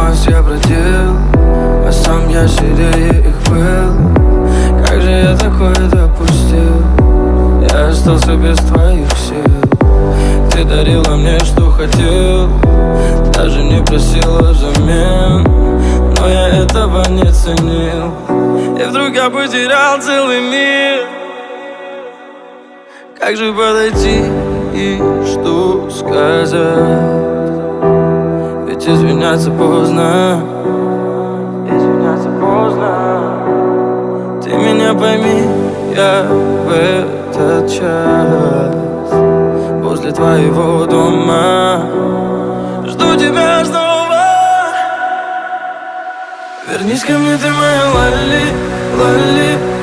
мост я бродил, а сам я сильнее их был. Как же я такое допустил? Я остался без твоих сил. Ты дарила мне, что хотел, даже не просила взамен, но я этого не ценил. И вдруг я потерял целый мир. Как же подойти и что сказать? Ведь извиняться поздно. Извиняться поздно. Ты меня пойми, я в этот час возле твоего дома жду тебя снова. Вернись ко мне, ты моя лали, лали.